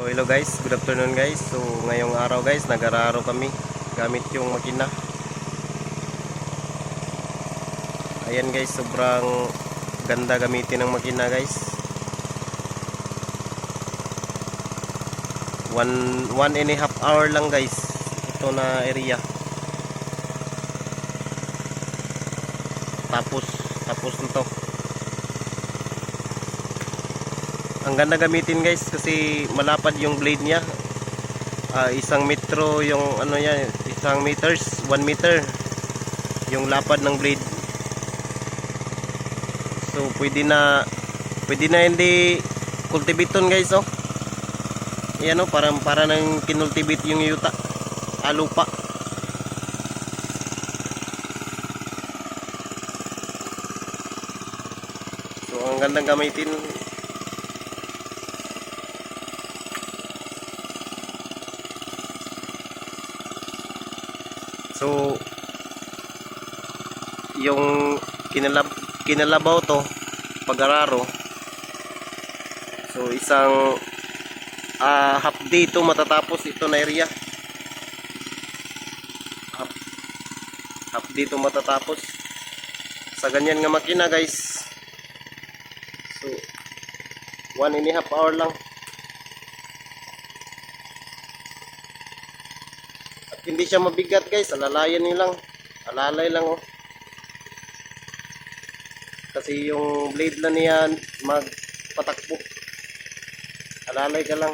hello guys, good afternoon guys. So ngayong araw guys, nag-araro kami gamit yung makina. Ayan guys, sobrang ganda gamitin ng makina guys. 1.5 hour lang guys ito na area. Tapos na to. Ang ganda gamitin guys kasi malapad yung blade niya. 1 metro yung ano yan, 1 meters, 1 meter yung lapad ng blade. So pwede na hindi kultibiton guys, oh. Ayan, oh, para nang kinultibit yung yuta, lupa. So ang gandang gamitin. So yung kinalabaw to pag-araro. So isang half day to matatapos ito na area. Half day to matatapos sa ganyan nga makina guys. So 1.5 hour lang. At hindi siya mabigat guys, alalayan niyo lang. Alalay lang, oh. Kasi yung blade na niya magpatakbo. Alalay ka lang.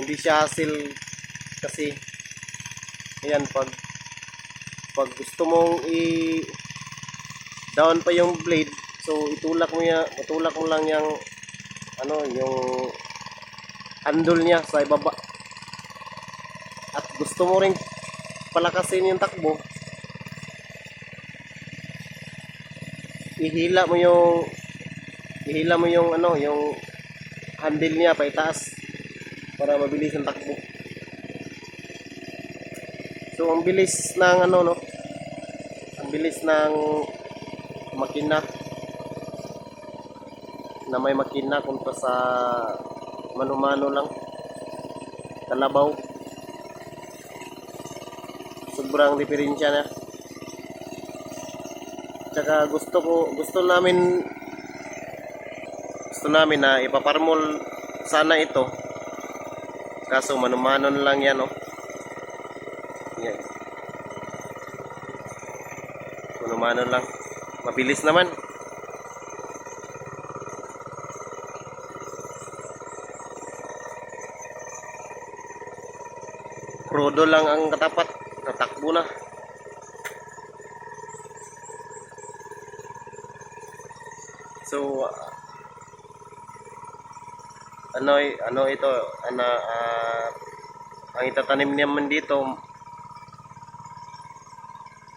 Hindi siya hassle kasi ayan, pag gusto mong down pa yung blade, so matulak mo lang yung yung handle niya sa ibaba. At gusto mo ring palakasin yung takbo, ihila mo yung yung handle niya pa itaas para mabilis ang takbo. So ang bilis ng ang bilis ng makina na may makina kumpara sa mano-mano lang kalabaw. Sobrang diferensya na. Tsaka gusto namin na ipaparmol sana ito, kaso mano-mano lang yan, oh. Yan, mano-mano lang, mabilis naman. Krudo lang ang katapat, tatakbo na. So ito ang itatanim naman dito,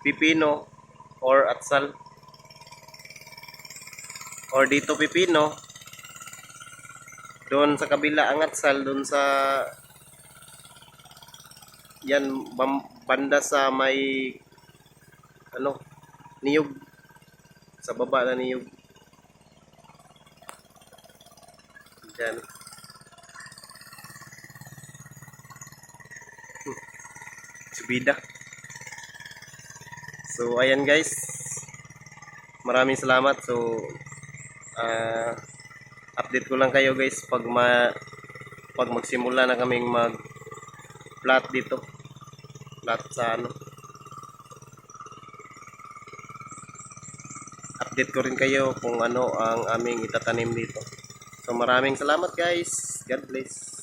pipino or atsal, or dito pipino, doon sa kabila ang atsal, doon sa yan banda sa may niyog, sa baba na niyog dyan. Subida. So ayan guys, maraming salamat. So update ko lang kayo guys pag magsimula na kaming mag plat dito, plat sa update ko rin kayo kung ano ang aming itatanim dito. So maraming salamat guys, God bless.